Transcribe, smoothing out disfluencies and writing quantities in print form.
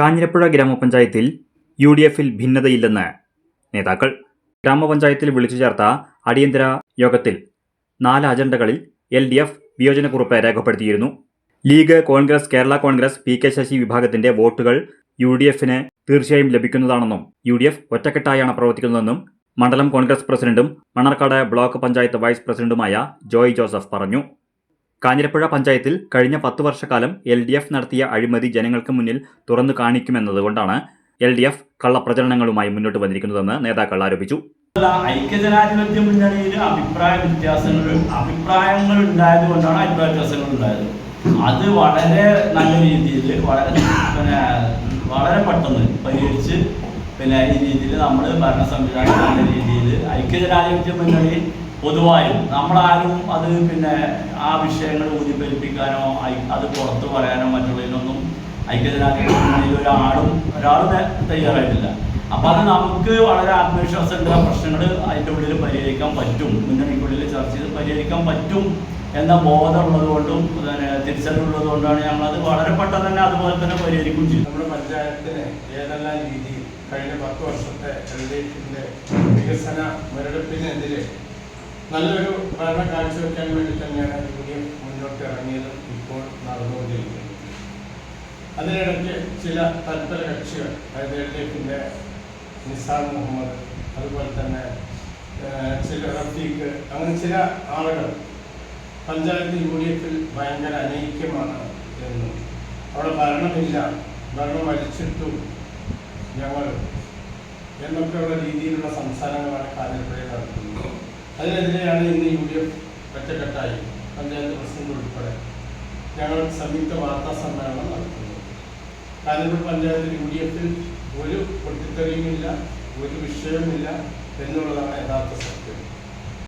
കാഞ്ഞിരപ്പുഴ ഗ്രാമപഞ്ചായത്തിൽ യു.ഡി.എഫിൽ ഭിന്നതയില്ലെന്ന് നേതാക്കൾ. ഗ്രാമപഞ്ചായത്തിൽ വിളിച്ചു ചേർത്ത അടിയന്തര യോഗത്തിൽ 4 അജണ്ടകളിൽ എൽ.ഡി.എഫ് വിയോജനക്കുറിപ്പ് രേഖപ്പെടുത്തിയിരുന്നു. League, Congress, Kerala Congress, P K. Sasi വിഭാഗത്തിന്റെ വോട്ടുകൾ യു.ഡി.എഫിന് തീർച്ചയായും ലഭിക്കുന്നതാണെന്നും യു.ഡി.എഫ് ഒറ്റക്കെട്ടായാണ് പ്രവർത്തിക്കുന്നതെന്നും മണ്ഡലം കോൺഗ്രസ് പ്രസിഡന്റും മണ്ണാർക്കാട് ബ്ലോക്ക് പഞ്ചായത്ത് വൈസ് പ്രസിഡന്റുമായ ജോയ് ജോസഫ് പറഞ്ഞു. കാഞ്ഞിരപ്പുഴ പഞ്ചായത്തിൽ കഴിഞ്ഞ 10 വർഷക്കാലം എൽ.ഡി.എഫ് നടത്തിയ അഴിമതി ജനങ്ങൾക്ക് മുന്നിൽ തുറന്നു കാണിക്കുമെന്നതുകൊണ്ടാണ് എൽ.ഡി.എഫ് കള്ളപ്രചരണങ്ങളുമായി മുന്നോട്ട് വന്നിരിക്കുന്നതെന്ന് നേതാക്കൾ ആരോപിച്ചു. ഐക്യജനാധിപത്യ മുന്നണിയിൽ അഭിപ്രായങ്ങൾ ഉണ്ടായതുകൊണ്ടാണ് അഭിപ്രായ വ്യത്യാസങ്ങൾ ഉണ്ടായത്. അത് വളരെ നല്ല രീതിയിൽ വളരെ പെട്ടെന്ന് പരിഹരിച്ച് ഈ രീതിയിൽ നമ്മൾ ഭരണ സംവിധാനം നല്ല രീതിയിൽ ഐക്യജനാധിപത്യ മുന്നണി പൊതുവായും നമ്മളാരും അത് ആ വിഷയങ്ങൾ ഊതിപ്പെരിപ്പിക്കാനോ അത് പുറത്തു പറയാനോ മറ്റുള്ളതിനൊന്നും ഐക്യജനാധിപത്യ മുന്നണിയിൽ ഒരാളും തയ്യാറായിട്ടില്ല. അപ്പം അത് നമുക്ക് വളരെ ആത്മവിശ്വാസമുണ്ട്. ആ പ്രശ്നങ്ങൾ അതിൻ്റെ ഉള്ളിൽ പരിഹരിക്കാൻ പറ്റും, മുന്നണിക്കുള്ളിൽ ചർച്ച ചെയ്ത് പരിഹരിക്കാൻ പറ്റും എന്ന ബോധമുള്ളത് കൊണ്ടും തിരിച്ചറിവുള്ളത് കൊണ്ടാണ് ഞങ്ങളത് വളരെ പെട്ടെന്ന് തന്നെ അതുപോലെ തന്നെ പരിഹരിക്കുകയും ചെയ്യും. നമ്മുടെ പഞ്ചായത്തിന് ഏതെല്ലാം രീതിയിൽ കഴിഞ്ഞ 10 വർഷത്തെ എൽ.ഡി.എഫിന്റെ വികസന മുരടിപ്പിനെതിരെ നല്ലൊരു ഭരണം കാഴ്ചവെക്കാൻ വേണ്ടി തന്നെയാണ് യു.ഡി.എഫ് മുന്നോട്ട് ഇറങ്ങിയതും ഇപ്പോൾ നടന്നുകൊണ്ടിരിക്കുന്നത്. അതിനിടയ്ക്ക് ചില തൽപര കക്ഷികൾ, അതായത് എൽ.ഡി.എഫിന്റെ നിസാർ മുഹമ്മദ്, അതുപോലെ തന്നെ ചില റഫീഖ്, അങ്ങനെ ചില ആളുകൾ പഞ്ചായത്ത് യു.ഡി.എഫിൽ ഭയങ്കര അനൈക്യമാണ് എന്നും അവിടെ ഭരണമില്ല, ഭരണം വലിച്ചിട്ടു ഞങ്ങൾ എന്നൊക്കെയുള്ള രീതിയിലുള്ള സംസാരങ്ങളാണ് കാഞ്ഞിരപ്പുഴയിൽ നടത്തുന്നത്. അതിനെതിരെയാണ് ഇന്ന് യു.ഡി.എഫ് ഒറ്റക്കെട്ടായി പഞ്ചായത്ത് പ്രസിഡന്റ് ഉൾപ്പെടെ ഞങ്ങൾ സംയുക്ത വാർത്താ സമ്മേളനം നടത്തുന്നത്. കാഞ്ഞിരപ്പുഴ പഞ്ചായത്തിൽ യു.ഡി.എഫിൽ ഒരു പൊട്ടിത്തെറിയുമില്ല, ഒരു വിഷയവുമില്ല എന്നുള്ളതാണ് യഥാർത്ഥ സത്യം.